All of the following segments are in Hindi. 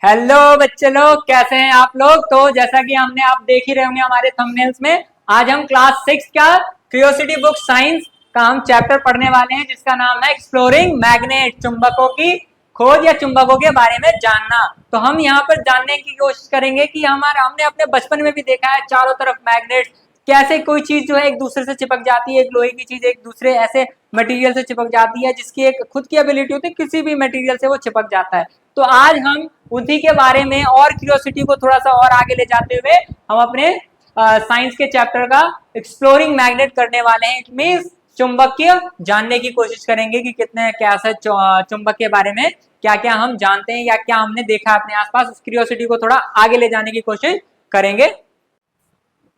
हेलो बच्चे लोग, कैसे हैं आप लोग। तो जैसा कि हमने आप देख ही रहे होंगे हमारे थंबनेल्स में, आज हम क्लास 6 का क्यूरियोसिटी बुक साइंस का हम चैप्टर पढ़ने वाले हैं जिसका नाम है एक्सप्लोरिंग मैग्नेट, चुंबकों की खोज या चुंबकों के बारे में जानना। तो हम यहाँ पर जानने की कोशिश करेंगे कि हमने अपने बचपन में भी देखा है चारों तरफ मैग्नेट, कैसे कोई चीज जो है एक दूसरे से चिपक जाती है, एक लोहे की चीज एक दूसरे ऐसे मटेरियल से चिपक जाती है जिसकी एक खुद की एबिलिटी होती है, किसी भी मटेरियल से वो चिपक जाता है। तो आज हम उसी के बारे में और क्यूरियोसिटी को थोड़ा सा और आगे ले जाते हुए हम अपने साइंस के चैप्टर का एक्सप्लोरिंग मैग्नेट करने वाले हैं। इट मींस चुंबकीय जानने की कोशिश करेंगे कि कितने कैसे चुंबक के बारे में क्या क्या हम जानते हैं या क्या हमने देखा अपने आसपास। उस क्यूरियोसिटी को थोड़ा आगे ले जाने की कोशिश करेंगे।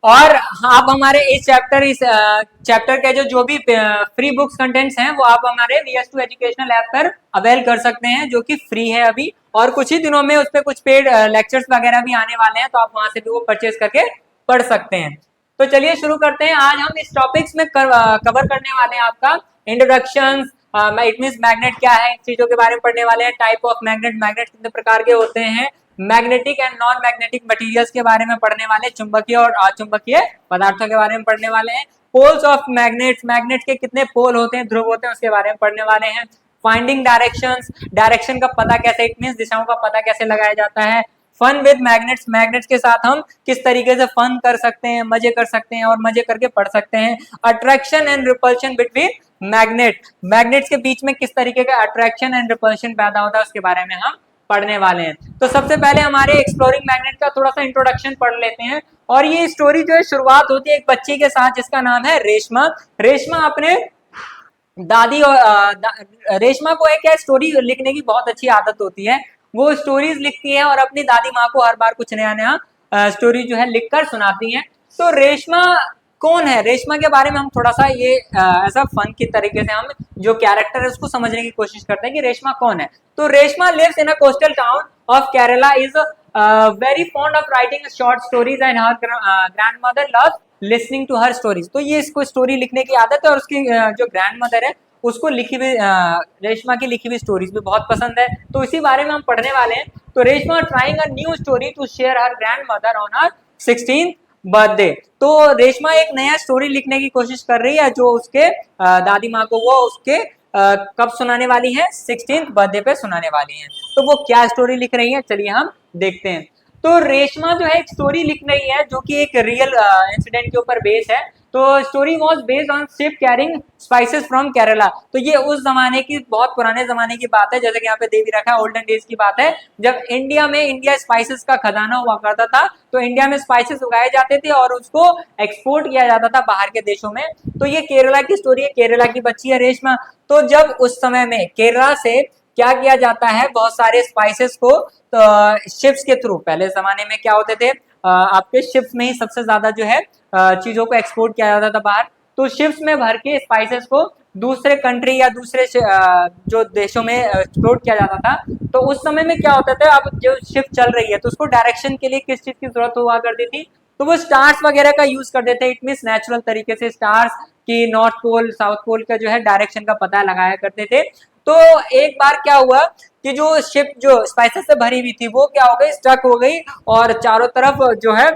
और आप हमारे इस चैप्टर के जो भी फ्री बुक्स कंटेंट्स हैं वो आप हमारे VS2 एजुकेशनल ऐप पर अवेल कर सकते हैं, जो कि फ्री है अभी, और कुछ ही दिनों में उस पर कुछ पेड लेक्चर्स वगैरह भी आने वाले हैं, तो आप वहां से भी वो परचेज करके पढ़ सकते हैं। तो चलिए शुरू करते हैं। आज हम इस टॉपिक्स में कवर करने वाले हैं आपका इंट्रोडक्शन, इट मींस मैग्नेट क्या है, चीजों के बारे में पढ़ने वाले हैं, टाइप ऑफ मैग्नेट, मैग्नेट कितने प्रकार के होते हैं, magnetic and non magnetic materials के बारे में पढ़ने वाले, चुंबकीय और अचुंबकीय पदार्थों के बारे में पढ़ने वाले हैं, पोल्स ऑफ मैग्नेट्स, मैग्नेट्स के कितने पोल होते हैं, ध्रुव होते हैं, उसके बारे में पढ़ने वाले हैं, फाइंडिंग डायरेक्शंस, डायरेक्शन का पता कैसे, इट मींस दिशाओं का पता कैसे लगाया जाता है, फन विद मैग्नेट्स, मैग्नेट्स के साथ हम किस तरीके से फन कर सकते हैं, मजे कर सकते हैं और मजे करके पढ़ सकते हैं, attraction and repulsion between magnet, magnets के बीच में किस तरीके का अट्रैक्शन एंड रिपल्शन पैदा होता है उसके बारे में हम पढ़ने वाले हैं। तो सबसे पहले हमारे एक्सप्लोरिंग मैग्नेट का थोड़ा सा इंट्रोडक्शन पढ़ लेते हैं। और ये स्टोरी जो है शुरुआत होती है एक बच्ची के साथ जिसका नाम है रेशमा। रेशमा अपने दादी और रेशमा को एक क्या स्टोरी लिखने की बहुत अच्छी आदत होती है। वो स्टोरीज लिखती है और अपनी दादी माँ को हर बार कुछ नया नया स्टोरी जो है लिखकर सुनाती है। तो रेशमा कौन है, रेशमा के बारे में हम थोड़ा सा ये ऐसा फन की तरीके से हम जो कैरेक्टर है उसको समझने की कोशिश करते हैं कि रेशमा कौन है। तो Reshma lives in a coastal town of Kerala, is very fond of writing short stories and her grandmother loves listening to her stories. तो ये इसको स्टोरी लिखने की आदत है और उसकी जो ग्रैंडमदर है उसको लिखी हुई रेशमा की लिखी हुई स्टोरीज भी बहुत पसंद है। तो इसी बारे में हम पढ़ने वाले हैं। तो Reshma trying a new story to share her grandmother on her 16th birthday. तो रेशमा एक नया स्टोरी लिखने की कोशिश कर रही है जो उसके दादी माँ को वो उसके कब सुनाने वाली है, 16th बर्थडे पे सुनाने वाली है। तो वो क्या स्टोरी लिख रही है चलिए हम देखते हैं। तो रेशमा जो है एक स्टोरी लिख रही है जो कि एक रियल इंसिडेंट के ऊपर बेस है। तो story was based on ship carrying spices from Kerala. तो ये उस जमाने की, बहुत पुराने जमाने की बात है, जैसे कि यहाँ पे दे भी रखा है, ओल्डन डेज की बात है, जब इंडिया स्पाइसेस का खजाना हुआ करता था। तो इंडिया में स्पाइसेस उगाए जाते थे और उसको एक्सपोर्ट किया जाता था बाहर के देशों में। तो ये केरला की स्टोरी है, केरला की बच्ची है रेशमा। तो जब उस समय में केरला से क्या किया जाता है, बहुत सारे स्पाइसेस को तो शिप्स के थ्रू, पहले जमाने में क्या होते थे, आपके शिप्स में ही सबसे ज्यादा जो है चीजों को एक्सपोर्ट किया जाता था बाहर। तो शिप्स में भर के स्पाइसेस को दूसरे कंट्री या दूसरे जो देशों में एक्सपोर्ट किया जाता था। तो उस समय में क्या होता था, अब जो शिप चल रही है तो उसको डायरेक्शन के लिए किस चीज की जरूरत हुआ करती थी, तो वो स्टार्स वगैरह का यूज करते थे। इट मींस नेचुरल तरीके से स्टार्स की नॉर्थ पोल साउथ पोल का जो है डायरेक्शन का पता लगाया करते थे। तो एक बार क्या हुआ कि जो शिप जो स्पाइसेस से भरी हुई थी वो क्या हो गई, स्टक हो गई और चारों तरफ जो है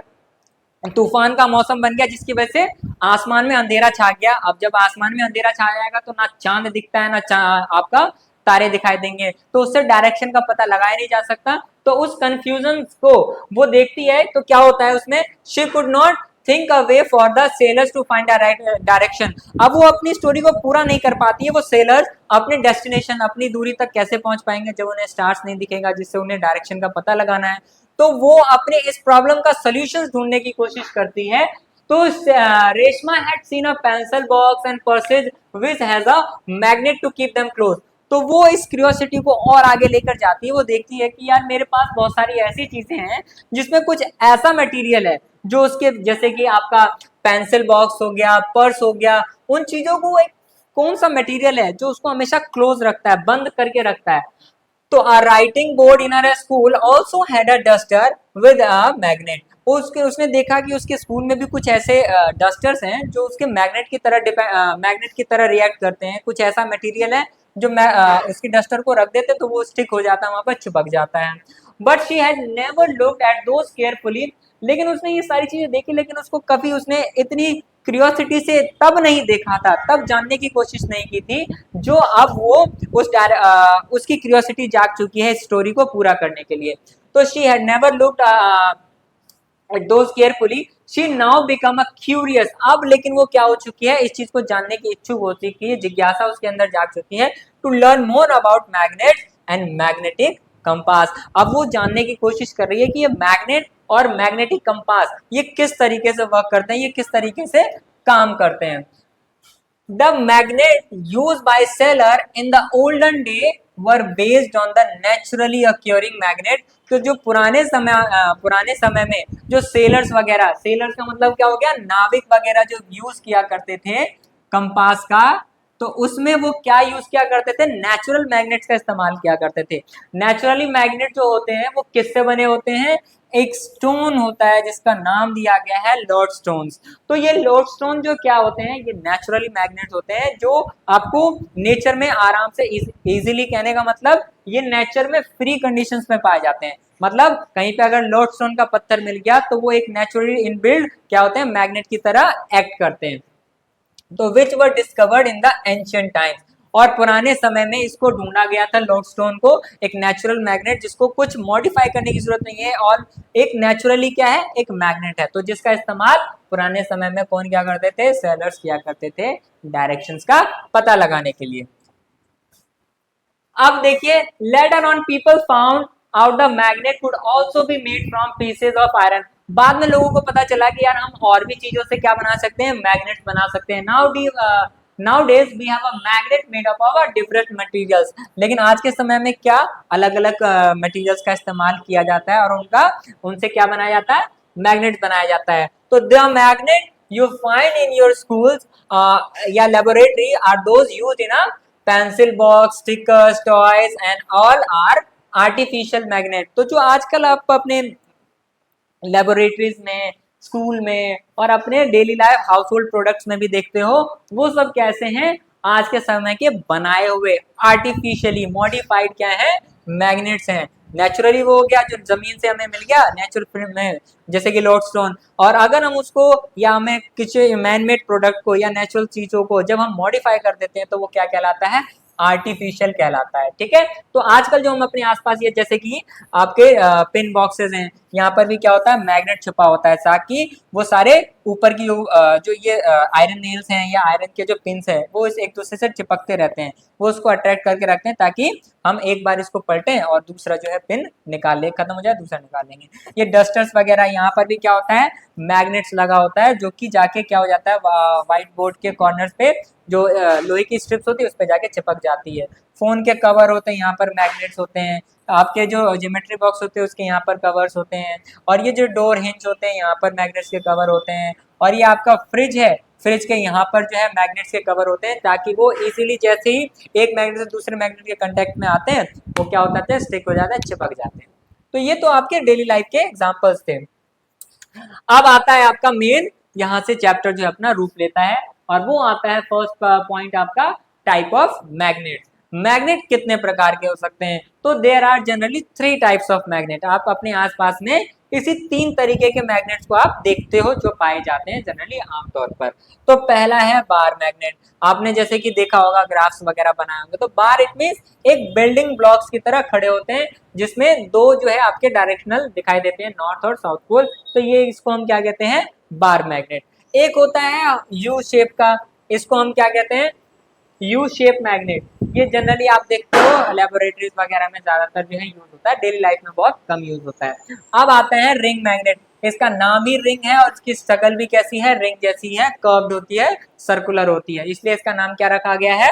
तूफान का मौसम बन गया, जिसकी वजह से आसमान में अंधेरा छा गया। अब जब आसमान में अंधेरा छा जाएगा तो ना चांद दिखता है ना आपका तारे दिखाई देंगे, तो उससे डायरेक्शन का पता लगाया नहीं जा सकता। तो उस कंफ्यूजन को वो देखती है तो क्या होता है उसमें, she could not think a way for the sailors to find direction. अब वो अपनी स्टोरी को पूरा नहीं कर पाती है। वो सेलर्स अपने डेस्टिनेशन, अपनी दूरी तक कैसे पहुंच पाएंगे जब उन्हें स्टार्स नहीं दिखेगा जिससे उन्हें डायरेक्शन का पता लगाना है। तो वो अपने इस प्रॉब्लम का सोल्यूशन ढूंढने की कोशिश करती है। तो Reshma had seen a pencil box and purses which has a magnet to keep them close. तो वो इस क्यूरियोसिटी को और आगे लेकर जाती है। वो देखती है कि यार मेरे पास बहुत सारी ऐसी चीजें हैं जिसमें कुछ ऐसा मटेरियल है जो उसके, जैसे कि आपका पेंसिल बॉक्स हो गया, पर्स हो गया, उन चीजों को एक कौन सा मटेरियल है जो उसको हमेशा क्लोज रखता है, बंद करके रखता है। तो a writing board in her school also had a duster with a magnet। उसने देखा कि उसके स्कूल में भी कुछ ऐसे डस्टर्स हैं जो उसके मैग्नेट की तरह रिएक्ट करते हैं। कुछ ऐसा मटेरियल है जो उसकी डस्टर को रख देते तो वो स्टिक हो जाता है, वहां पर चिपक जाता है। But she had never looked at those carefully, लेकिन उसने ये सारी चीजें देखी, लेकिन उसको कभी उसने इतनी क्यूरियोसिटी से तब नहीं देखा था, तब जानने की कोशिश नहीं की थी, जो अब वो उसकी क्यूरियोसिटी जाग चुकी है स्टोरी को पूरा करने के लिए। तो she had never looked those carefully, she now become a curious, अब लेकिन वो क्या हो चुकी है, इस चीज को जानने की इच्छुक हो चुकी है, जिज्ञासा उसके अंदर जाग चुकी है, to learn more about magnet and magnetic compass. अब वो जानने की कोशिश कर रही है कि ये मैग्नेट और मैग्नेटिक कंपास ये किस तरीके से वर्क करते हैं, ये किस तरीके से काम करते हैं। The magnet used by sailor in the olden day were based on the naturally occurring magnet। तो जो पुराने समय में जो सेलर्स वगैरह, सेलर्स का मतलब क्या हो गया, नाविक वगैरह जो यूज किया करते थे कंपास का, तो उसमें वो क्या यूज किया करते थे, नेचुरल मैग्नेट्स का इस्तेमाल किया करते थे। नेचुरली मैग्नेट जो होते हैं वो किससे बने होते हैं, एक स्टोन होता है जिसका नाम दिया गया है लॉर्ड स्टोन्स। तो ये लॉर्ड स्टोन जो क्या होते हैं, ये नेचुरली मैग्नेट होते हैं, जो आपको नेचर में आराम से इजीली, कहने का मतलब ये नेचर में फ्री कंडीशंस में पाए जाते हैं। मतलब कहीं पे अगर लॉर्ड स्टोन का पत्थर मिल गया तो वो एक नेचुरली इनबिल्ड क्या होते हैं, मैग्नेट की तरह एक्ट करते हैं। तो which were discovered in the ancient times, और पुराने समय में इसको ढूंढा गया था लॉर्ड स्टोन को, एक नेचुरल मैग्नेट जिसको कुछ मॉडिफाई करने की जरूरत नहीं है, और एक नेचुरली क्या है, एक मैग्नेट है, तो जिसका इस्तेमाल पुराने समय में कौन क्या करते थे, सेलर्स किया करते थे डायरेक्शंस का पता लगाने के लिए। अब देखिए, later on people found out the magnet could also be made from pieces of iron. बाद में लोगों को पता चला कि यार हम और भी चीजों से क्या बना सकते हैं, मैग्नेट बना सकते हैं। Nowadays we have a magnet made up of different materials। लेकिन आज के समय में क्या अलग अलग मटेरियल्स का इस्तेमाल किया जाता है और उनसे क्या बनाया जाता है, मैग्नेट बनाया जाता है। तो the magnet you find in your schools या laboratory are those used in a pencil box, stickers, toys and all are artificial magnet. तो जो आजकल आप अपने लेबोरेटरीज में, स्कूल में और अपने daily life house hold products में भी देखते हो, वो सब कैसे हैं, आज के समय के बनाए हुए आर्टिफिशियली मॉडिफाइड क्या है, मैग्नेट्स हैं। नेचुरली वो हो गया जो जमीन से हमें मिल गया नेचुरल में, जैसे कि लॉर्ड स्टोन, और अगर हम उसको या हमें किसी मैन मेड प्रोडक्ट को या नेचुरल चीजों को जब हम मॉडिफाई कर देते हैं तो वो क्या कहलाता है, आर्टिफिशियल कहलाता है। ठीक है, तो आजकल जो हम अपने आसपास, ये जैसे कि आपके पिन बॉक्सेस हैं, यहाँ पर भी क्या होता है, मैग्नेट छुपा होता है, ताकि वो सारे ऊपर की जो ये आयरन नेल्स हैं या आयरन के जो पिन्स हैं वो इस एक दूसरे से चिपकते रहते हैं, वो उसको अट्रैक्ट करके रखते हैं, ताकि हम एक बार इसको पलटें और दूसरा जो है पिन निकाल ले, खत्म हो जाए दूसरा निकाल लेंगे। ये डस्टर्स वगैरह, यहाँ पर भी क्या होता है, मैग्नेट्स लगा होता है, जो कि जाके क्या हो जाता है, व्हाइट बोर्ड के कॉर्नर्स पे जो लोहे की स्ट्रिप्स होती है उस पर जाके चिपक जाती है। फोन के कवर होते हैं, यहाँ पर मैग्नेट्स होते हैं। आपके जो ज्योमेट्री बॉक्स होते हैं उसके यहाँ पर कवर्स होते हैं, और ये जो डोर हिंज होते हैं यहाँ पर मैग्नेट्स के कवर होते हैं, और ये आपका फ्रिज है, फ्रिज के यहाँ पर जो है मैग्नेट्स के कवर होते हैं, ताकि वो इजीली जैसे ही एक मैग्नेट से दूसरे मैग्नेट के कांटेक्ट में आते हैं वो क्या होता है, स्टिक हो जाता है, चिपक जाते हैं। तो ये तो आपके डेली लाइफ के एग्जाम्पल्स थे। अब आता है आपका मेन, यहाँ से चैप्टर जो अपना रूप लेता है, और वो आता है फर्स्ट पॉइंट आपका, टाइप ऑफ मैग्नेट। मैग्नेट कितने प्रकार के हो सकते हैं, तो there are generally 3 types of magnet. आप अपने आसपास में इसी 3 तरीके के मैग्नेट्स को आप देखते हो जो पाए जाते हैं जनरली आमतौर पर। तो पहला है बार मैग्नेट। आपने जैसे कि देखा होगा, ग्राफ्स वगैरह बनाए होंगे, तो बार इट मींस एक बिल्डिंग ब्लॉक्स की तरह खड़े होते हैं, जिसमें 2 जो है आपके डायरेक्शनल दिखाई देते हैं, नॉर्थ और साउथ पोल। तो ये इसको हम क्या कहते हैं, बार मैग्नेट। एक होता है यू शेप का, इसको हम क्या कहते हैं, यू शेप मैग्नेट। ये जनरली आप देखते हो लेबोरेटरीज वगैरह में ज्यादातर जो है यूज होता है, डेली लाइफ में बहुत कम यूज होता है। अब आता है रिंग मैग्नेट। इसका नाम ही रिंग है और इसकी शक्ल भी कैसी है, रिंग जैसी है, कर्व्ड होती है, सर्कुलर होती है, इसलिए इसका नाम क्या रखा गया है,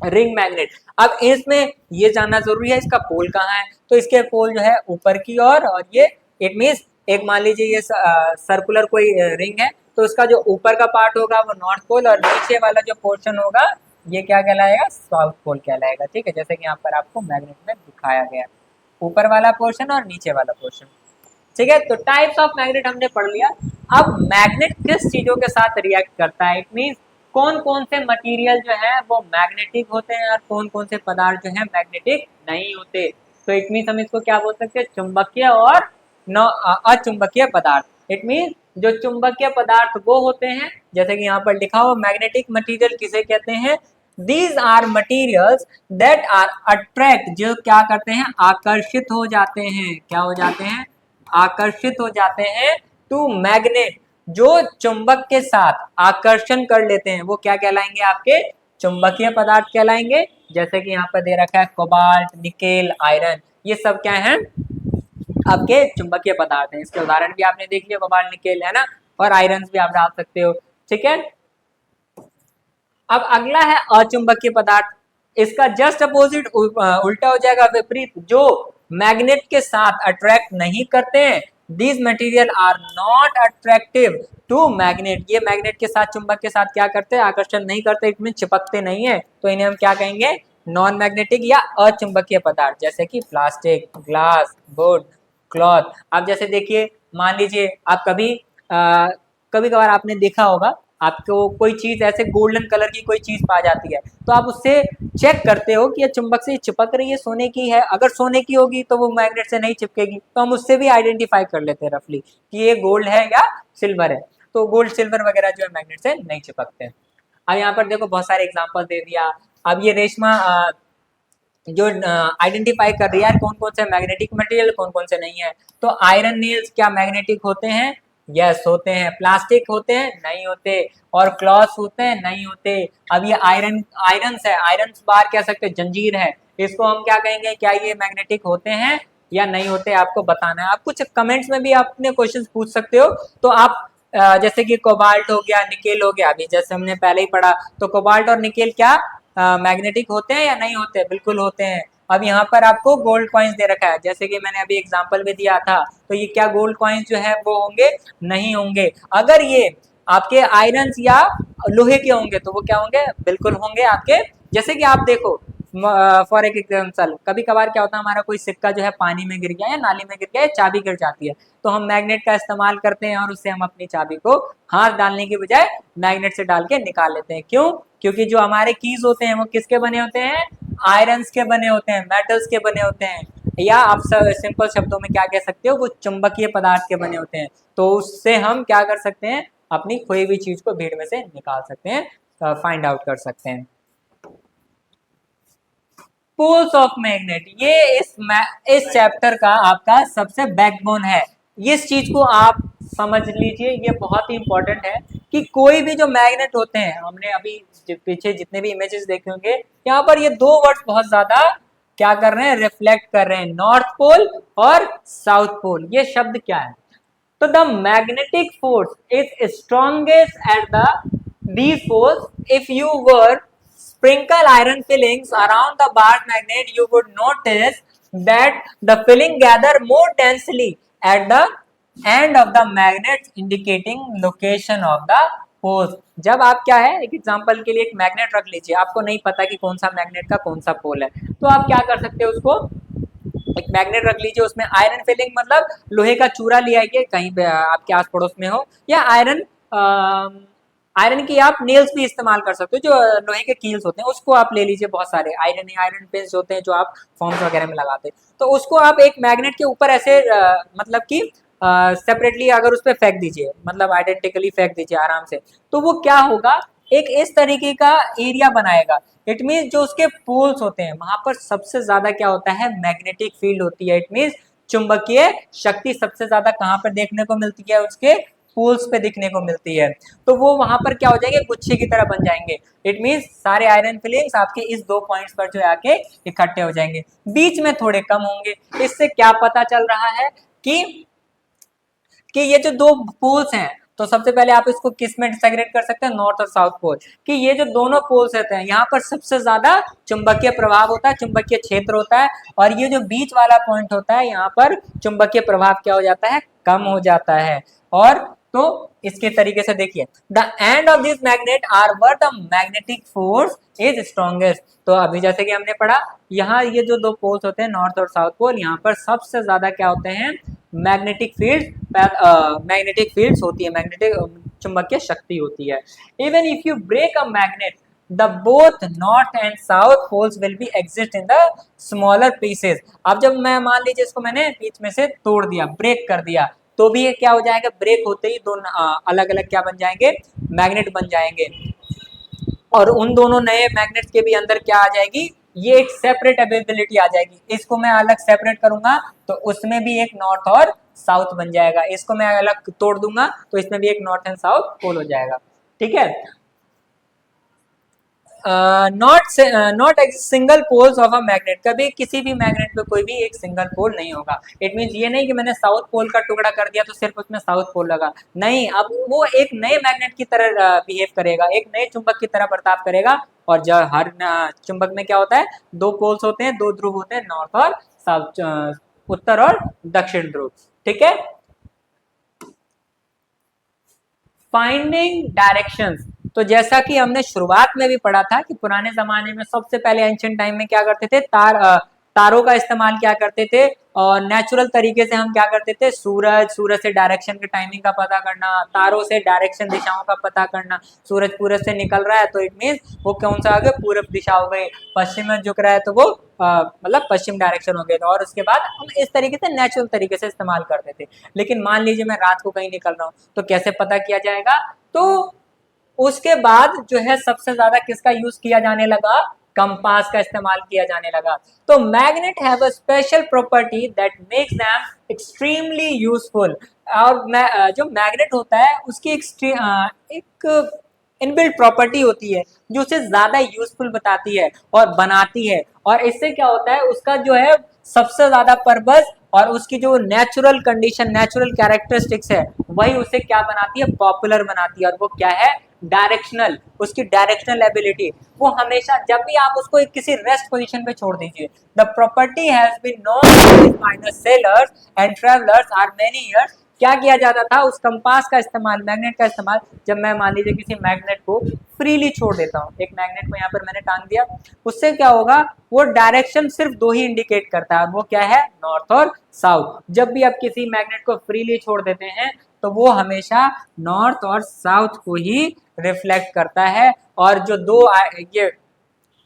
रिंग मैग्नेट। अब इसमें ये जानना जरूरी है इसका पोल कहाँ है, तो इसके पोल जो है ऊपर की ओर, और ये इट मींस एक मान लीजिए ये सर्कुलर कोई रिंग है, तो उसका जो ऊपर का पार्ट होगा वो नॉर्थ पोल, और नीचे वाला जो पोर्शन होगा ये क्या कहलाएगा, साउथ पोल कहलाएगा। ठीक है, जैसे कि यहाँ पर आपको मैग्नेट में दिखाया गया, ऊपर वाला पोर्शन और नीचे वाला पोर्शन। ठीक है, तो टाइप्स ऑफ मैग्नेट हमने पढ़ लिया। अब मैग्नेट किस चीजों के साथ रिएक्ट करता है, इट मींस कौन कौन से मटेरियल जो है वो मैग्नेटिक होते हैं और कौन कौन से पदार्थ जो है मैग्नेटिक नहीं होते। तो इट मीन्स हम इसको क्या बोल सकते हैं, चुंबकीय और अचुंबकीय पदार्थ। इट मीन्स जो चुंबकीय पदार्थ वो होते हैं, जैसे कि यहाँ पर लिखा हो मैग्नेटिक मटेरियल किसे कहते हैं, these are materials that are attract, जो क्या करते हैं, आकर्षित हो जाते हैं, क्या हो जाते हैं, आकर्षित हो जाते हैं टू मैग्नेट, जो चुंबक के साथ आकर्षण कर लेते हैं, वो क्या कहलाएंगे, आपके चुंबकीय पदार्थ कहलाएंगे। जैसे कि यहाँ पर दे रखा है कोबाल्ट, निकेल, आयरन, ये सब क्या है, आपके चुंबकीय पदार्थ हैं। इसके उदाहरण भी आपने देख लिया, कोबाल्ट, निकेल, है ना, और आयरन भी आप डाल सकते हो, ठीक है। अब अगला है अचुंबकीय पदार्थ, इसका जस्ट अपोजिट उल्टा हो जाएगा, विपरीत, जो मैग्नेट के साथ अट्रैक्ट नहीं करते हैं। These material are not attractive to magnet, ये मैग्नेट के साथ, चुंबक के साथ क्या करते हैं, आकर्षण नहीं करते, इसमें चिपकते नहीं है, तो इन्हें हम क्या कहेंगे, नॉन मैग्नेटिक या अचुंबकीय पदार्थ, जैसे कि प्लास्टिक, ग्लास, वुड, क्लॉथ। आप जैसे देखिए, मान लीजिए आप कभी कभार आपने देखा होगा, आपको कोई चीज ऐसे गोल्डन कलर की कोई चीज पा जाती है, तो आप उससे चेक करते हो कि ये चुंबक से चिपक रही है, सोने की है, अगर सोने की होगी तो वो मैग्नेट से नहीं चिपकेगी, तो हम उससे भी आइडेंटिफाई कर लेते हैं रफली कि ये गोल्ड है या सिल्वर है, तो गोल्ड सिल्वर वगैरह जो है मैग्नेट से नहीं चिपकते हैं। अब यहाँ पर देखो बहुत सारे एग्जाम्पल दे दिया। अब ये रेशमा जो आइडेंटिफाई कर रही है कौन कौन से मैग्नेटिक मटेरियल, कौन कौन से नहीं है, तो आयरन नेल्स क्या मैग्नेटिक होते हैं, यस होते हैं। प्लास्टिक होते हैं, नहीं होते। और क्लॉथ होते हैं, नहीं होते। अब ये आयरन है, आयरन बार कह सकते हैं, जंजीर है, इसको हम क्या कहेंगे, क्या ये मैग्नेटिक होते हैं या नहीं होते, आपको बताना है। आप कुछ कमेंट्स में भी अपने क्वेश्चंस पूछ सकते हो। तो आप जैसे कि कोबाल्ट हो गया, निकेल हो गया, अभी जैसे हमने पहले ही पढ़ा, तो कोबाल्ट और निकेल क्या मैग्नेटिक होते हैं या नहीं होते, बिल्कुल होते हैं। अब यहाँ पर आपको गोल्ड कॉइन्स दे रखा है, जैसे कि मैंने अभी एग्जांपल भी दिया था, तो ये क्या गोल्ड कॉइन्स जो है वो होंगे, नहीं होंगे। अगर ये आपके आयरन या लोहे के होंगे तो वो क्या होंगे, बिल्कुल होंगे आपके। जैसे कि आप देखो, फॉर एग्जाम्पल, कभी कभार क्या होता है, हमारा कोई सिक्का जो है पानी में गिर गया या नाली में गिर गया, चाबी गिर जाती है, तो हम मैग्नेट का इस्तेमाल करते हैं और उससे हम अपनी चाबी को हाथ डालने की बजाय मैग्नेट से डाल के निकाल लेते हैं। क्यों? क्योंकि जो हमारे कीज होते हैं वो किसके बने होते हैं, आयरन्स के बने होते हैं, मेटल्स के बने होते हैं, या आप सिंपल शब्दों में क्या कह सकते हो, वो चुंबकीय पदार्थ के बने होते हैं। तो उससे हम क्या कर सकते हैं, अपनी खोई हुई चीज को भीड़ में से निकाल सकते हैं, फाइंड आउट कर सकते हैं। पोल्स ऑफ मैग्नेट, ये इस चैप्टर का आपका सबसे बैकबोन है। इस चीज को आप समझ लीजिए, ये बहुत ही इंपॉर्टेंट है कि कोई भी जो मैग्नेट होते हैं, हमने अभी पीछे जितने भी इमेजेस देखे होंगे, यहाँ पर ये दो वर्ड्स बहुत ज्यादा क्या कर रहे हैं, रिफ्लेक्ट कर रहे हैं, नॉर्थ पोल और साउथ पोल। ये शब्द क्या है, तो the magnetic force is strongest at the these poles. If you were sprinkle iron fillings around the bar magnet, you would notice that the filling gather more densely at the end of the magnet, indicating location of the poles. जब आप क्या है, एक एग्जांपल के लिए एक मैग्नेट रख लीजिए, आपको नहीं पता कि कौन सा मैग्नेट का कौन सा पोल है, तो आप क्या कर सकते हो, उसको एक मैग्नेट रख लीजिए, उसमें आयरन फिलिंग मतलब लोहे का चूरा ले आइए, कहीं पे आपके आस पड़ोस में हो, या आयरन की आप नेल्स भी इस्तेमाल कर सकते हो, जो लोहे के कील्स होते हैं उसको आप ले लीजिए, बहुत सारे आयरन पेन्स होते हैं जो आप फॉर्म्स वगैरह में लगाते हैं, तो उसको आप एक मैग्नेट के ऊपर ऐसे मतलब कि सेपरेटली अगर उस पर फेंक दीजिए, मतलब आइडेंटिकली फेंक दीजिए आराम से, तो वो क्या होगा, एक इस तरीके का एरिया बनाएगा। इट मीन्स जो उसके पोल्स होते हैं वहां पर सबसे ज्यादा क्या होता है, मैग्नेटिक फील्ड होती है। इट मीन्स चुंबकीय शक्ति सबसे ज्यादा कहाँ पर देखने को मिलती है, उसके पोल्स पे दिखने को मिलती है। तो वो वहां पर क्या हो जाएंगे, गुच्छे की तरह बन जाएंगे। इट मीन्स सारे आयरन फिलिंग्स आपके इस दो पॉइंट्स पर जो आके इकट्ठे हो जाएंगे, बीच में थोड़े कम होंगे। इससे क्या पता चल रहा है कि ये जो दो पोल्स हैं, तो सबसे पहले आप इसको किस में सेग्रेट कर सकते हैं, नॉर्थ और साउथ पोल, कि ये जो दोनों पोल्स रहते हैं यहाँ पर सबसे ज्यादा चुंबकीय प्रभाव होता है, चुंबकीय क्षेत्र होता है, और ये जो बीच वाला पॉइंट होता है यहाँ पर चुंबकीय प्रभाव क्या हो जाता है, कम हो जाता है। और तो इसके तरीके से देखिए, the end of this magnet are where the magnetic force is strongest. तो अभी जैसे कि हमने पढ़ा, यहाँ ये जो दो पोल्स होते हैं नॉर्थ और साउथ पोल, यहाँ पर सबसे ज्यादा क्या होते हैं, मैग्नेटिक फील्ड्स होती है, मैग्नेटिक चुंबकीय शक्ति होती है। Even if you break a magnet the both north and south poles will be exist in the smaller pieces. अब जब मैं मान लीजिए इसको मैंने बीच में से तोड़ दिया, ब्रेक कर दिया, तो भी ये क्या हो जाएगा, ब्रेक होते ही दो अलग अलग क्या बन जाएंगे, मैग्नेट बन जाएंगे। और उन दोनों नए मैग्नेट्स के भी अंदर क्या आ जाएगी, ये एक सेपरेट अवेलेबिलिटी आ जाएगी। इसको मैं अलग सेपरेट करूंगा तो उसमें भी एक नॉर्थ और साउथ बन जाएगा, इसको मैं अलग तोड़ दूंगा तो इसमें भी एक नॉर्थ एंड साउथ पोल हो जाएगा। ठीक है, not single poles of a magnet, कभी किसी भी मैग्नेट पे कोई भी एक सिंगल पोल नहीं होगा। इट मींस ये नहीं कि मैंने साउथ पोल का टुकड़ा कर दिया तो सिर्फ उसमें साउथ पोल लगा, नहीं, अब वो एक नए मैग्नेट की तरह बिहेव करेगा, एक नए चुंबक की तरह बर्ताव करेगा। और जब हर चुंबक में क्या होता है, दो पोल्स होते हैं, दो ध्रुव होते हैं, नॉर्थ और साउथ, उत्तर और दक्षिण ध्रुव। ठीक है, फाइंडिंग डायरेक्शंस, तो जैसा कि हमने शुरुआत में भी पढ़ा था कि पुराने जमाने में सबसे पहले एंशिएंट टाइम में क्या करते थे, तारों का इस्तेमाल क्या करते थे, और नेचुरल तरीके से हम क्या करते थे, सूरज से डायरेक्शन के टाइमिंग का पता करना, तारों से डायरेक्शन दिशाओं का पता करना। सूरज पूरब से निकल रहा है तो इट मीन्स वो कौन सा आ गया, पूरब दिशा हो गई। पश्चिम में झुक रहा है तो वो मतलब पश्चिम डायरेक्शन हो गया। और उसके बाद हम इस तरीके से नेचुरल तरीके से इस्तेमाल करते थे। लेकिन मान लीजिए मैं रात को कहीं निकल रहा हूँ तो कैसे पता किया जाएगा, तो उसके बाद जो है सबसे ज्यादा किसका यूज किया जाने लगा, कंपास का इस्तेमाल किया जाने लगा। तो magnet have a special property that makes them extremely useful. और जो मैग्नेट होता है उसकी एक इनबिल्ट प्रॉपर्टी होती है जो उसे ज्यादा यूजफुल बताती है और बनाती है। और इससे क्या होता है, उसका जो है सबसे ज्यादा पर्पस और उसकी जो नेचुरल कंडीशन, नेचुरल कैरेक्टरिस्टिक्स है, वही उसे क्या बनाती है, पॉपुलर बनाती है। और वो क्या है, डायरेक्शनल, उसकी डायरेक्शनल एबिलिटी। वो हमेशा जब भी आप उसको एक किसी रेस्ट पोजीशन पे छोड़ दीजिए, the property has been known by the sailors and travellers are many years. क्या किया जाता था, उस कंपास का इस्तेमाल, मैग्नेट का इस्तेमाल, जब मैं मान लीजिए किसी मैग्नेट को फ्रीली छोड़ देता हूँ, एक मैग्नेट को यहाँ पर मैंने टांग दिया, उससे क्या होगा, वो डायरेक्शन सिर्फ दो ही इंडिकेट करता है, वो क्या है, नॉर्थ और साउथ। जब भी आप किसी मैग्नेट को फ्रीली छोड़ देते हैं तो वो हमेशा नॉर्थ और साउथ को ही रिफ्लेक्ट करता है। और जो ये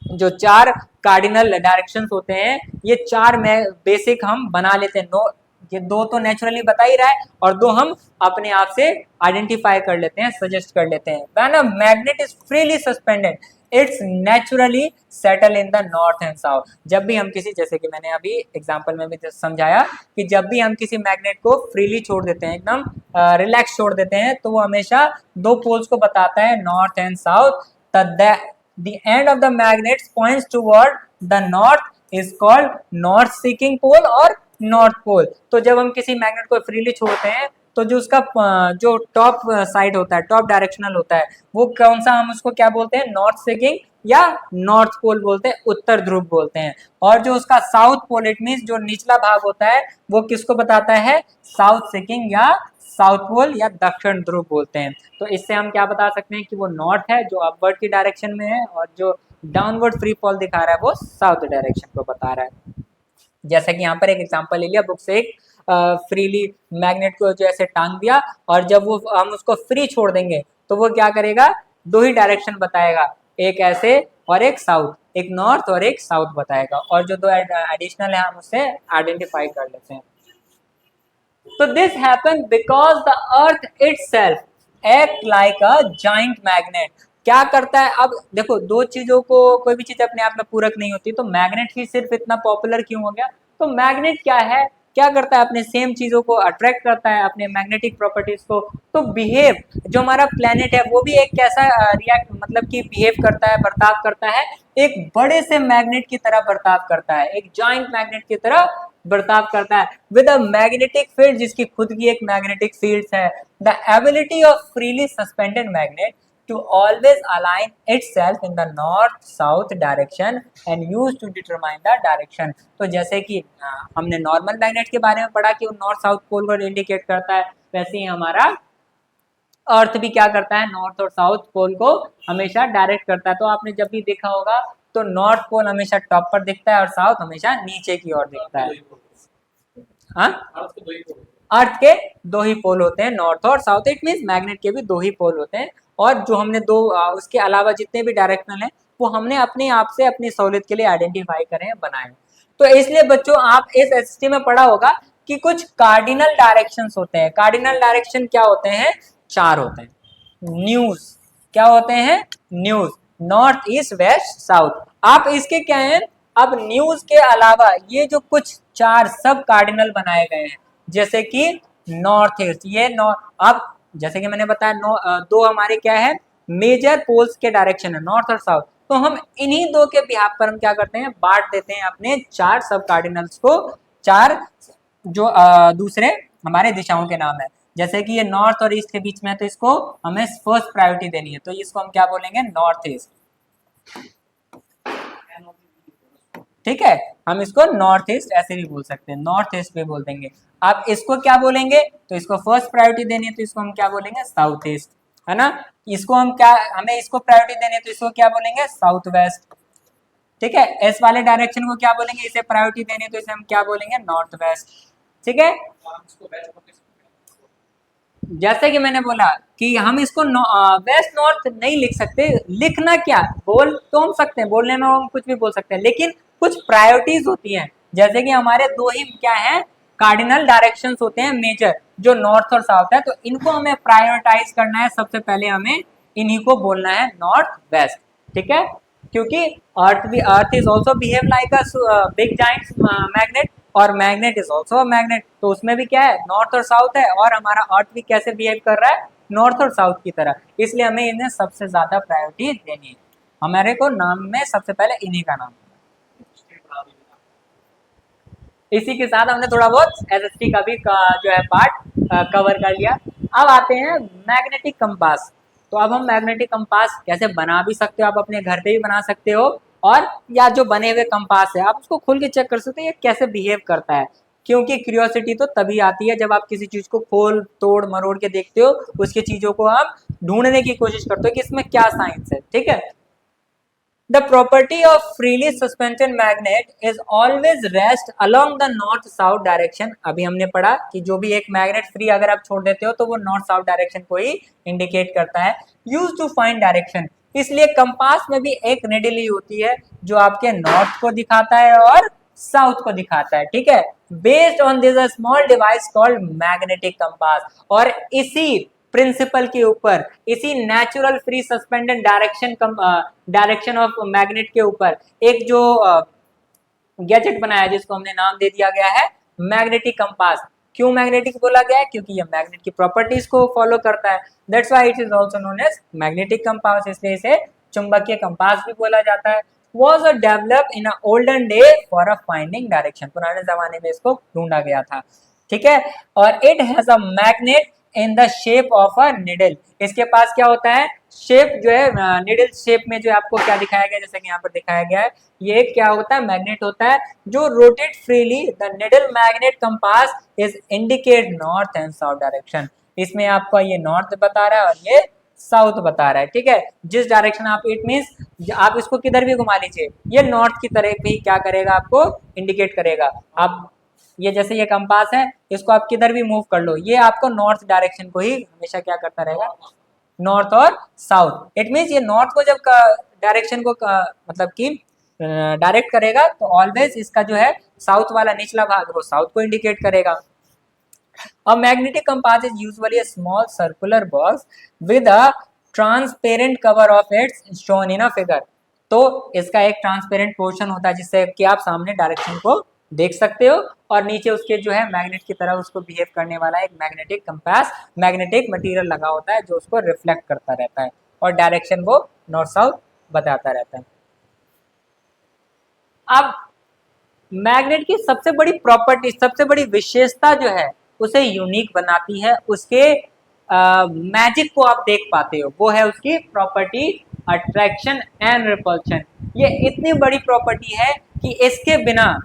जो चार कार्डिनल डायरेक्शंस होते हैं, ये चार में बेसिक हम बना लेते हैं। ये दो तो नेचुरली बता ही रहा है और दो हम अपने आप से आइडेंटिफाई कर लेते हैं, सजेस्ट कर लेते हैं। When a magnet is freely suspended it's naturally settle in the north and south. जब भी हम किसी, जैसे कि मैंने अभी एग्जांपल में भी समझाया कि जब भी हम किसी मैग्नेट को फ्रीली छोड़ देते हैं, एकदम रिलैक्स छोड़ देते हैं, तो वो हमेशा दो पोल्स को बताता है, north and south. The end of the magnet points toward the north is called north seeking pole और north pole। तो जब हम किसी मैग्नेट को फ्रीली छोड़ते हैं तो जो उसका जो टॉप साइड होता है, टॉप डायरेक्शनल होता है, वो कौन सा, हम उसको क्या बोलते हैं, नॉर्थ सीकिंग या नॉर्थ पोल बोलते हैं, उत्तर ध्रुव बोलते हैं। और जो उसका साउथ पोल, इट मीन्स जो निचला भाग होता है, वो किसको बताता है, साउथ सीकिंग या साउथ पोल या दक्षिण ध्रुव बोलते हैं। तो इससे हम क्या बता सकते हैं कि वो नॉर्थ है जो अपवर्ड की डायरेक्शन में है, और जो डाउनवर्ड फ्री फॉल दिखा रहा है वो साउथ डायरेक्शन को बता रहा है। जैसे कि यहाँ पर एक एग्जांपल ले लिया बुक से, एक फ्रीली मैग्नेट को जो ऐसे टांग दिया, और जब वो हम उसको फ्री छोड़ देंगे तो वो क्या करेगा, दो ही डायरेक्शन बताएगा, एक ऐसे और एक साउथ, एक नॉर्थ और एक साउथ बताएगा। और जो दो एडिशनल है हम उससे आइडेंटिफाई कर लेते हैं। So this happened because the earth itself act like a giant magnet। क्या करता है, अब देखो दो चीजों को, कोई भी चीज अपने आप में पूरक नहीं होती, तो मैग्नेट ही सिर्फ इतना पॉपुलर क्यों हो गया, तो मैग्नेट क्या है, क्या करता है, अपने सेम चीजों को अट्रैक्ट करता है, अपने मैग्नेटिक प्रॉपर्टीज को। तो बिहेव, जो हमारा प्लेनेट है वो भी एक कैसा रिएक्ट, मतलब कि बिहेव करता है, बर्ताव करता है, एक बड़े से मैग्नेट की तरह बर्ताव करता है, एक जॉइंट मैग्नेट की तरह बर्ताव करता है, विद अ मैग्नेटिक फील्ड, जिसकी खुद की एक मैग्नेटिक फील्ड है। The ability of freely suspended magnet to always align itself in the north south direction and used to determine the direction। तो जैसे कि हमने नॉर्मल मैग्नेट के बारे में पढ़ा कि वो नॉर्थ साउथ पोल को इंडिकेट करता है, वैसे ही हमारा अर्थ भी क्या करता है, नॉर्थ और साउथ पोल को हमेशा डायरेक्ट करता है। तो आपने जब भी देखा होगा तो नॉर्थ पोल हमेशा टॉप पर दिखता है और साउथ हमेशा नीचे की ओर दिखता है। हाँ, अर्थ के दो ही पोल होते हैं, नॉर्थ और साउथ। इट मींस मैग्नेट के भी दो ही पोल होते हैं, और जो हमने दो उसके अलावा जितने भी डायरेक्शनल हैं वो हमने अपने आप से अपनी सहूलियत के लिए आइडेंटिफाई करें, बनाए। तो इसलिए बच्चों आप इस एसएसटी में पढ़ा होगा कि कुछ कार्डिनल डायरेक्शंस होते हैं। कार्डिनल डायरेक्शन क्या होते हैं? 4 होते हैं। न्यूज क्या होते हैं? News, north, east, west, south. आप इसके क्या हैं? अब न्यूज के अलावा ये जो कुछ 4 सब कार्डिनल बनाए गए हैं, जैसे कि नॉर्थ ईस्ट, ये अब जैसे कि मैंने बताया दो हमारे क्या है, मेजर पोल्स के डायरेक्शन है, नॉर्थ और साउथ। तो हम इन्हीं दो के बिहाफ पर हम क्या करते हैं, बांट देते हैं अपने 4 सब कार्डिनल्स को, 4 जो दूसरे हमारे दिशाओं के नाम है। जैसे कि ये नॉर्थ और ईस्ट के बीच में है तो इसको हमें फर्स्ट प्रायोरिटी देनी है, तो इसको हम क्या बोलेंगे? North east. ठीक है, हम इसको नॉर्थ ईस्ट ऐसे भी बोल सकते हैं, नॉर्थ ईस्ट भी बोल देंगे। आप इसको क्या बोलेंगे? तो इसको फर्स्ट प्रायोरिटी देनी है तो इसको हम क्या बोलेंगे? साउथ ईस्ट, है ना। इसको हम क्या, हमें इसको प्रायोरिटी देनी है तो इसको क्या बोलेंगे? South west. ठीक है, एस वाले डायरेक्शन को क्या बोलेंगे? इसे प्रायोरिटी देनी है तो इसे हम क्या बोलेंगे? North west. ठीक है, जैसे कि मैंने बोला कि हम इसको वेस्ट नॉर्थ नहीं लिख सकते, लिखना क्या, बोल तो हम सकते हैं, बोलने में हम कुछ भी बोल सकते हैं, लेकिन कुछ प्रायोरिटीज होती हैं। जैसे कि हमारे दो ही क्या है, कार्डिनल डायरेक्शंस होते हैं मेजर, जो नॉर्थ और साउथ है, तो इनको हमें प्रायोरिटाइज करना है। सबसे पहले हमें इन्हीं को बोलना है नॉर्थ वेस्ट। ठीक है, क्योंकि earth is also behave like a big giant magnet, और मैग्नेट इज ऑल्सो मैग्नेट, तो उसमें भी क्या है, नॉर्थ और साउथ है, और हमारा अर्थ भी कैसे बिहेव कर रहा है? नॉर्थ और साउथ की तरह। इसलिए हमें इन्हें सबसे ज्यादा प्रायोरिटी देनी है। हमारे को नाम में सबसे पहले इन्हीं का नाम। इसी के साथ हमने थोड़ा बहुत एसएसटी का भी जो है पार्ट कवर कर लिया। अब आते हैं मैग्नेटिक कंपास। तो अब हम मैग्नेटिक कंपास कैसे बना भी सकते हो, आप अपने घर पे भी बना सकते हो, और या जो बने हुए कंपास है आप उसको खोल के चेक कर सकते हो ये कैसे बिहेव करता है। क्योंकि क्यूरियोसिटी तो तभी आती है जब आप किसी चीज को खोल तोड़ मरोड़ के देखते हो, उसकी चीजों को आप ढूंढने की कोशिश करते हो कि इसमें क्या साइंस है। ठीक है, The property of freely suspended magnet is always rest along the north-south direction। अभी हमने पढ़ा कि जो भी एक मैग्नेट फ्री अगर आप छोड़ देते हो तो वो नॉर्थ साउथ डायरेक्शन को ही इंडिकेट करता है। यूज टू फाइंड डायरेक्शन, इसलिए कंपास में भी एक निडल होती है जो आपके नॉर्थ को दिखाता है और साउथ को दिखाता है। ठीक है, based on this a small device called magnetic compass, और इसी प्रिंसिपल के ऊपर, इसी natural free suspended direction of magnet के ऊपर एक जो गैजेट बनाया जिसको हमने नाम दे दिया गया है मैग्नेटिक कंपास। क्यों मैग्नेटिक बोला गया है? क्योंकि ये मैग्नेट की प्रॉपर्टीज को फॉलो करता है, that's why it is also known as magnetic compass, इसलिए इसे चुंबकीय कंपास भी बोला जाता है। Was developed in a olden day for a finding direction, पुराने जमाने में इसको ढूंढा गया था। ठीक है, और it has a magnet in the shape of a needle, इसके पास क्या होता है, शेप जो है निडल शेप में, जो आपको क्या दिखाया गया, जैसे कि यहाँ पर दिखाया गया है, ये क्या होता है, मैग्नेट होता है जो rotate freely. The needle magnet compass is indicate north and south direction, इसमें आपको ये नॉर्थ बता रहा है और ये साउथ बता रहा है। ठीक है, जिस डायरेक्शन आप, इट मीन्स आप इसको किधर भी घुमा लीजिए ये नॉर्थ की तरफ भी क्या करेगा, आपको इंडिकेट करेगा। आप ये जैसे ये कंपास है, इसको आप किधर भी मूव कर लो, ये आपको नॉर्थ डायरेक्शन को ही हमेशा क्या करता रहेगा, नॉर्थ और साउथ। इट मीन्स ये नॉर्थ को जब डायरेक्शन को मतलब कि डायरेक्ट करेगा तो ऑलवेज इसका जो है साउथ वाला निचला भाग वो साउथ को इंडिकेट करेगा। A magnetic compass is usually a small circular box with a transparent cover of its shown in a figure। तो इसका एक ट्रांसपेरेंट पोर्शन होता है जिससे कि आप सामने डायरेक्शन को देख सकते हो, और नीचे उसके जो है मैग्नेट की तरह उसको बिहेव करने वाला एक मैग्नेटिक कंपास, मैग्नेटिक मटेरियल लगा होता है जो उसको रिफ्लेक्ट करता रहता है और डायरेक्शन वो नॉर्थ साउथ बताता रहता है। अब मैग्नेट की सबसे बड़ी प्रॉपर्टी, सबसे बड़ी विशेषता जो है उसे यूनिक बनाती है, उसके मैजिक को आप देख पाते हो, वो है उसकी प्रॉपर्टी अट्रैक्शन एंड रिपल्शन। ये इतनी बड़ी प्रॉपर्टी है कि इसके बिना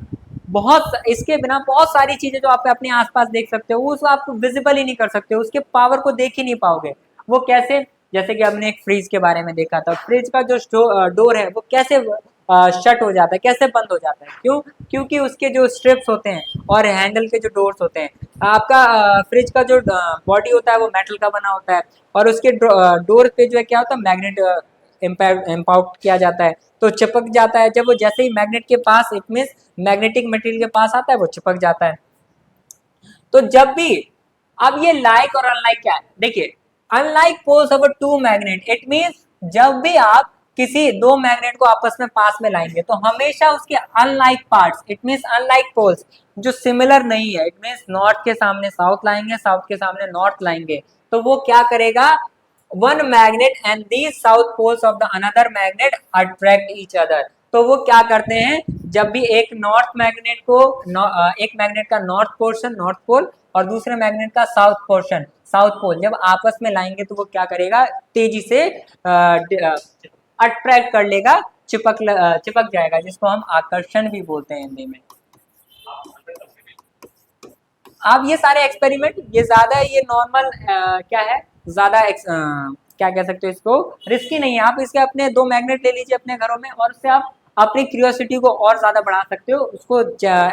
बहुत सारी चीजें जो आप अपने आसपास देख सकते हो उसको आप विजिबल ही नहीं कर सकते, उसके पावर को देख ही नहीं पाओगे। वो कैसे? जैसे कि हमने एक फ्रिज के बारे में देखा था, फ्रिज का जो डोर है वो कैसे शट हो जाता है। कैसे बंद हो जाता है? क्यों? क्योंकि उसके जो स्ट्रिप्स होते हैं और हैंडल के जो डोर्स होते हैं, आपका फ्रिज का जो बॉडी होता है वो मेटल का बना होता है, और उसके डोर पे जो है क्या होता है, मैग्नेट इम्पाउट किया जाता है, तो चिपक जाता है। जब वो जैसे ही मैग्नेट के पास, इट मींस मैग्नेटिक मटेरियल के पास आता है, वो चिपक जाता है। तो जब भी, अब ये लाइक और अनलाइक क्या है, देखिए, unlike poles of two magnet, it means जब भी आप किसी दो मैग्नेट को आपस में पास में लाएंगे तो हमेशा उसके unlike parts, it means unlike poles जो सिमिलर नहीं है, इट मींस नॉर्थ के सामने साउथ लाएंगे, साउथ के सामने नॉर्थ लाएंगे, तो वो क्या करेगा, one magnet and these south poles of the another magnet attract each other. तो वो क्या करते हैं, जब भी एक नॉर्थ मैग्नेट को एक मैग्नेट का नॉर्थ पोर्शन, नॉर्थ पोल, और दूसरे मैग्नेट का साउथ पोर्शन, साउथ पोल, जब आपस में लाएंगे तो वो क्या करेगा, तेजी से अट्रैक्ट कर लेगा, चिपक जाएगा, जिसको हम आकर्षण भी बोलते हैं हिंदी में। अब ये सारे एक्सपेरिमेंट, ये ज्यादा, ये नॉर्मल क्या है, ज्यादा क्या कह सकते हो इसको, रिस्की नहीं है। आप इसके अपने दो मैग्नेट ले लीजिए अपने घरों में, और उससे आप अपनी क्यूरियोसिटी को और ज्यादा बढ़ा सकते हो, उसको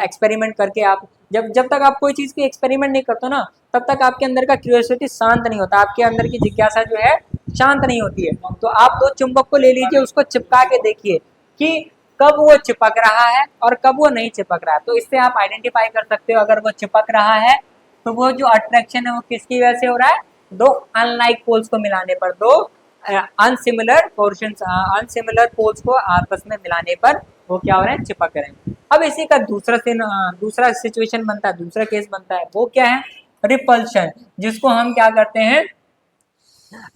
एक्सपेरिमेंट करके। आप जब जब तक आप कोई चीज की एक्सपेरिमेंट नहीं करते ना, तब तक आपके अंदर का क्यूरियोसिटी शांत नहीं होता, आपके अंदर की जिज्ञासा जो है शांत नहीं होती है। तो आप दो चुंबक को ले लीजिए, उसको चिपका के देखिए कि कब वो चिपक रहा है और कब वो नहीं चिपक रहा है। तो इससे आप आइडेंटिफाई कर सकते हो, अगर वो चिपक रहा है तो वो जो अट्रैक्शन है वो किसकी वजह से हो रहा है, दो अनलाइक पोल्स को मिलाने पर, दो अनसिमिलर पोर्शंस, अनसिमिलर पोल्स को आपस में मिलाने पर वो क्या हो रहे हैं, चिपक रहे हैं। अब इसी का दूसरा सिचुएशन बनता है, दूसरा केस बनता है, वो क्या है, रिपल्शन, जिसको हम क्या करते हैं,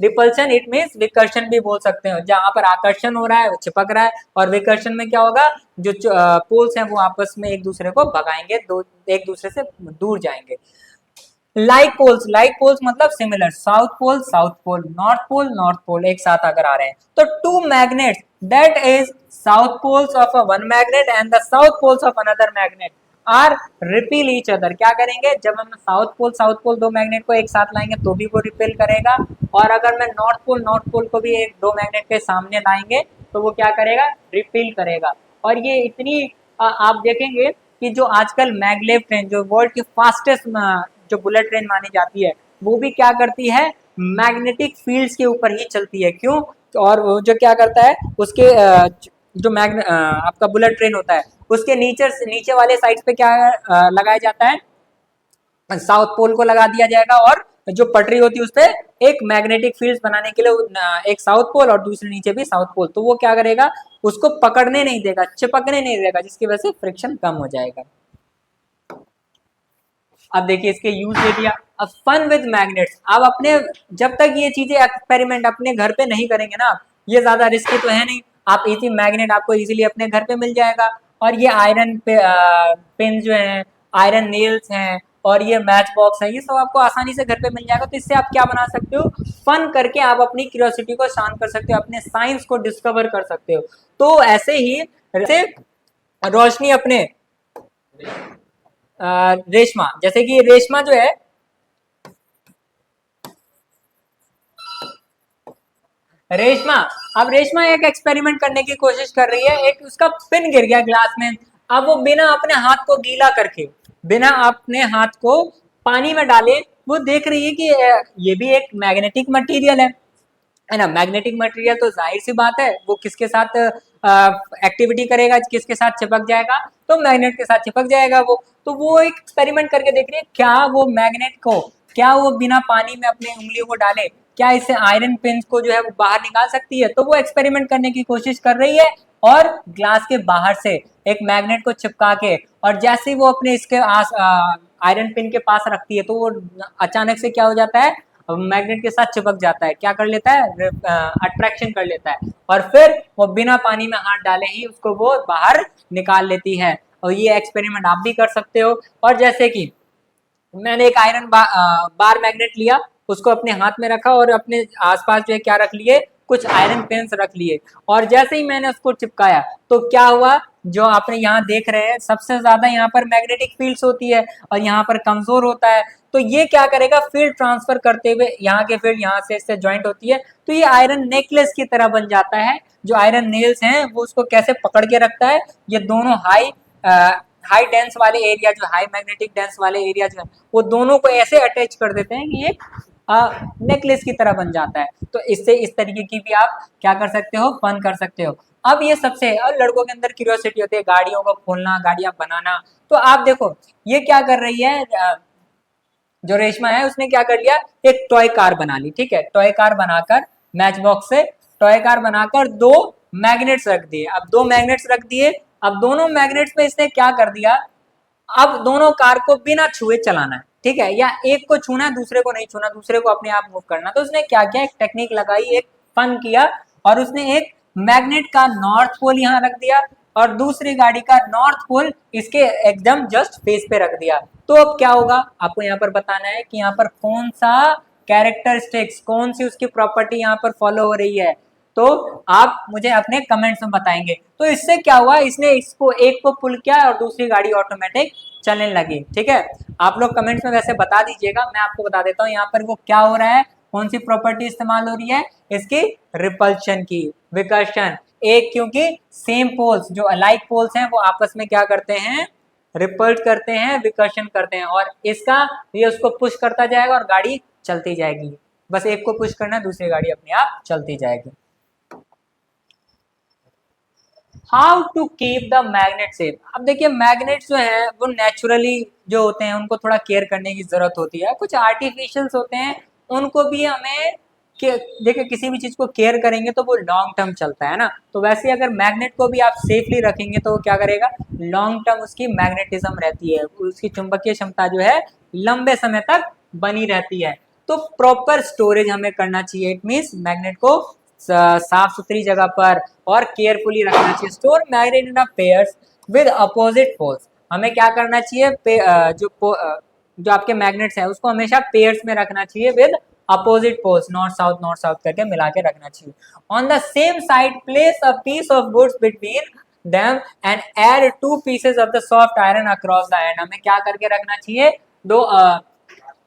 रिपल्शन, इट मींस विकर्षण भी बोल सकते हो। जहां पर आकर्षण हो रहा है वो चिपक रहा है, और विकर्षण में क्या होगा, जो पोल्स हैं वो आपस में एक दूसरे को भगाएंगे, एक दूसरे से दूर जाएंगे। लाइक पोल्स मतलब similar, south pole, north pole एक साथ अगर आ रहे हैं, तो two magnets that is south poles of one magnet and the south poles of another magnet are repel each other. क्या करेंगे, जब हम साउथ पोल दो मैग्नेट को एक साथ लाएंगे तो भी वो रिपेल करेगा, और अगर मैं नॉर्थ पोल को भी एक दो मैग्नेट के सामने लाएंगे तो वो क्या करेगा, रिपेल करेगा। और ये इतनी आप देखेंगे कि जो आजकल मैगलेव ट्रेन, जो वर्ल्ड की फास्टेस्ट जो बुलेट ट्रेन मानी जाती है, वो भी क्या करती है, मैग्नेटिक फील्ड्स के ऊपर ही चलती है। क्यों? और वो जो क्या करता है, उसके जो आपका बुलेट ट्रेन होता है, उसके नीचे वाले साइड पे क्या लगाया जाता है, साउथ पोल को लगा दिया जाएगा, और जो पटरी होती है उस पर एक मैग्नेटिक फील्ड बनाने के लिए एक साउथ पोल और दूसरे नीचे भी साउथ पोल, तो वो क्या करेगा, उसको पकड़ने नहीं देगा, चिपकने नहीं देगा, जिसकी वजह से फ्रिक्शन कम हो जाएगा। अब देखिए इसके यूज ले लिया। अब फन विद मैग्नेट्स, अब अपने जब तक ये चीजें एक्सपेरिमेंट अपने घर पे नहीं करेंगे ना, ये ज्यादा रिस्की तो है नहीं, आप इजी मैग्नेट आपको इजीली अपने घर पे मिल जाएगा, और ये आयरन पिन जो है, आयरन नेल्स हैं, और ये मैच बॉक्स है, ये सब आपको आसानी से घर पे मिल जाएगा। तो इससे आप क्या बना सकते हो, फन करके आप अपनी क्यूरियोसिटी को शांत कर सकते हो, अपने साइंस को डिस्कवर कर सकते हो। तो ऐसे ही रोशनी अपने रेशमा, जैसे कि रेशमा जो है, रेशमा, अब रेशमा एक एक्सपेरिमेंट करने की कोशिश कर रही है, एक उसका पिन गिर गया ग्लास में। अब वो बिना अपने हाथ को गीला करके, बिना अपने हाथ को पानी में डाले, वो देख रही है कि ये भी एक मैग्नेटिक मटेरियल है ना। मैग्नेटिक मटेरियल तो जाहिर सी बात है वो किसके साथ एक्टिविटी करेगा, किसके साथ चिपक जाएगा, तो मैग्नेट के साथ चिपक जाएगा वो। तो वो एक एक्सपेरिमेंट करके देख रही है, क्या वो मैग्नेट को, क्या वो बिना पानी में अपने उंगलियों को डाले, क्या इससे आयरन पिन को जो है वो बाहर निकाल सकती है। तो वो एक्सपेरिमेंट करने की कोशिश कर रही है, और ग्लास के बाहर से एक मैग्नेट को चिपका के, और जैसे ही वो अपने इसके आयरन पिन के पास रखती है, तो वो अचानक से क्या हो जाता है, मैग्नेट के साथ चिपक जाता है, क्या कर लेता है, अट्रैक्शन कर लेता है, और फिर वो बिना पानी में हाथ डाले ही उसको वो बाहर निकाल लेती है। और ये एक्सपेरिमेंट आप भी कर सकते हो। और जैसे कि मैंने एक आयरन बार मैग्नेट लिया, उसको अपने हाथ में रखा, और अपने आसपास जो है क्या रख लिए, कुछ आयरन पेन्स रख लिए, और जैसे ही मैंने उसको चिपकाया तो क्या हुआ, जो आपने यहाँ देख रहे हैं, सबसे ज्यादा यहाँ पर मैग्नेटिक फील्ड्स होती है और यहाँ पर कमजोर होता है। तो ये क्या करेगा, फील्ड ट्रांसफर करते हुए यहाँ के फील्ड यहाँ से इससे ज्वाइंट होती है, तो ये आयरन नेकलेस की तरह बन जाता है। जो आयरन नेल्स हैं वो उसको कैसे पकड़ के रखता है, ये दोनों हाई डेंस वाले एरिया, जो हाई मैग्नेटिक डेंस वाले एरिया जो है वो दोनों को ऐसे अटैच कर देते हैं कि एक नेकलेस की तरह बन जाता है। तो इससे इस तरीके की भी आप क्या कर सकते हो, फन कर सकते हो। अब ये सबसे लड़कों के अंदर क्यूरियोसिटी होती है गाड़ियों को खोलना, गाड़ियां बनाना। तो आप देखो ये क्या कर रही है, जो रेशमा है उसने क्या कर लिया, एक टॉय कार बना ली। ठीक है, टॉय कार बनाकर मैच बॉक्स से टॉय कार बनाकर दो मैग्नेट्स रख दिए। अब दो मैग्नेट्स रख दिए, अब दोनों मैग्नेट्स में इसने क्या कर दिया, अब दोनों कार को बिना छुए चलाना है। ठीक है, या एक को छूना है दूसरे को नहीं छूना, दूसरे को अपने आप मूव करना। तो उसने क्या किया, एक टेक्निक लगाई, एक फन किया, और उसने एक मैग्नेट का नॉर्थ पोल यहाँ रख दिया और दूसरी गाड़ी का नॉर्थ पोल इसके एकदम जस्ट फेस पे रख दिया। तो अब क्या होगा, आपको यहाँ पर बताना है कि यहाँ पर कौन सा कैरेक्टरिस्टिक्स, कौन सी उसकी प्रॉपर्टी यहाँ पर फॉलो हो रही है। तो आप मुझे अपने कमेंट्स में बताएंगे। तो इससे क्या हुआ, इसने इसको एक को पुल किया और दूसरी गाड़ी ऑटोमेटिक चलने लगी। ठीक है, आप लोग कमेंट्स में वैसे बता दीजिएगा, मैं आपको बता देता हूँ यहाँ पर वो क्या हो रहा है, कौन सी प्रॉपर्टी इस्तेमाल हो रही है, इसकी रिपल्शन की, विकर्षण। एक, क्योंकि सेम पोल्स, जो अलाइक पोल्स हैं वो आपस में क्या करते हैं, रिपल्ट करते हैं, विकर्षण करते हैं, और इसका ये उसको पुश करता जाएगा और गाड़ी चलती जाएगी। बस एक को पुश करना है, दूसरी गाड़ी अपने आप चलती जाएगी। How to keep the magnet safe. अब देखिए मैग्नेट्स जो है वो नेचुरली जो होते हैं उनको थोड़ा केयर करने की जरूरत होती है, कुछ आर्टिफिशियल्स होते हैं उनको भी हमें देखिए किसी भी चीज को केयर करेंगे तो वो लॉन्ग टर्म चलता है ना। तो वैसे अगर मैग्नेट को भी आप सेफली रखेंगे तो वो क्या करेगा, लॉन्ग टर्म उसकी मैग्नेटिज्म रहती है, उसकी चुंबकीय क्षमता जो है लंबे समय तक बनी रहती है। तो प्रॉपर स्टोरेज हमें करना चाहिए, इट मीन्स मैग्नेट को साफ सुथरी जगह पर और केयरफुली रखना चाहिए। Store magnet in pairs with opposite poles. हमें क्या करना चाहिए, जो आपके मैग्नेट्स है उसको हमेशा पेयर्स में रखना चाहिए with opposite poles, north south करके मिला के रखना चाहिए। On the same side place a piece of woods between them and add 2 pieces of the soft iron across the end. हमें क्या करके रखना चाहिए,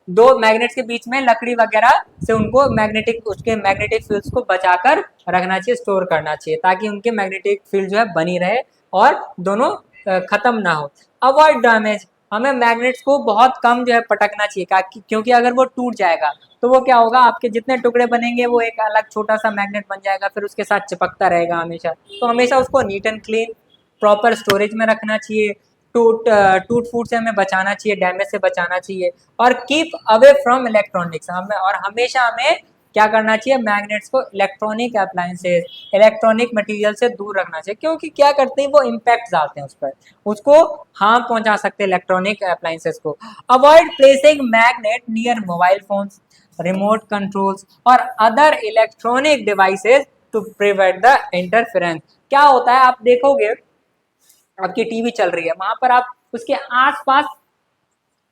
दो मैग्नेट्स के बीच में लकड़ी वगैरह से उनको उसके मैग्नेटिक फील्ड्स को बचाकर रखना चाहिए, स्टोर करना चाहिए, ताकि उनके मैग्नेटिक फील्ड जो है बनी रहे और दोनों खत्म ना हो। Avoid damage. हमें मैग्नेट्स को बहुत कम जो है पटकना चाहिए, क्योंकि अगर वो टूट जाएगा तो वो क्या होगा, आपके जितने टुकड़े बनेंगे वो एक अलग छोटा सा मैग्नेट बन जाएगा, फिर उसके साथ चिपकता रहेगा हमेशा। तो हमेशा उसको neat and clean proper storage में रखना चाहिए। टूट फूट से हमें बचाना चाहिए, डैमेज से बचाना चाहिए, और कीप अवे फ्रॉम इलेक्ट्रॉनिक्स। और हमेशा हमें क्या करना चाहिए, मैग्नेट्स को इलेक्ट्रॉनिक अप्लायंसेस, इलेक्ट्रॉनिक मटेरियल से दूर रखना चाहिए, क्योंकि क्या करते हैं वो इम्पैक्ट डालते हैं उस पर, उसको हार्म पहुंचा सकते हैं इलेक्ट्रॉनिक अप्लायंसेस को। Avoid placing magnet near mobile phones, remote controls और other electronic devices to prevent the interference. क्या होता है, आप देखोगे आपकी टीवी चल रही है, वहां पर आप उसके आसपास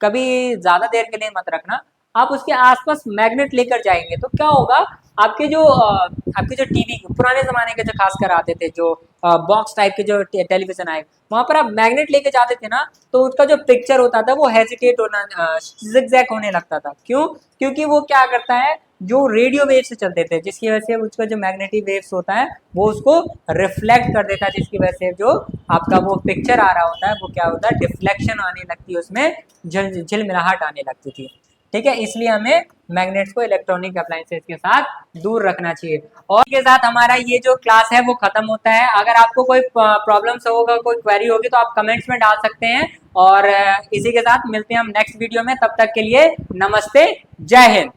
कभी ज्यादा देर के लिए मत रखना, आप उसके आसपास मैग्नेट लेकर जाएंगे तो क्या होगा, आपके जो टीवी पुराने जमाने के जो खासकर आते थे, जो बॉक्स टाइप के जो टेलीविजन आए, वहां पर आप मैग्नेट लेके जाते थे ना, तो उसका जो पिक्चर होता था वो हेजिटेट होना, जिगजैग होने लगता था। क्यों, क्योंकि वो क्या करता है, जो रेडियो वेव से चलते थे, जिसकी वजह से उसका जो मैग्नेटिक वेव्स होता है वो उसको रिफ्लेक्ट कर देता है, जिसकी वजह से जो आपका वो पिक्चर आ रहा होता है वो क्या होता है, डिफ्लेक्शन आने लगती है, उसमें झिलमिलाहट आने लगती थी। ठीक है, इसलिए हमें मैग्नेट्स को इलेक्ट्रॉनिक अप्लायंसेस के साथ दूर रखना चाहिए। और के साथ हमारा ये जो क्लास है वो खत्म होता है। अगर आपको कोई प्रॉब्लम्स होगा, कोई क्वेरी होगी तो आप कमेंट्स में डाल सकते हैं, और इसी के साथ मिलते हैं हम नेक्स्ट वीडियो में। तब तक के लिए नमस्ते, जय हिंद।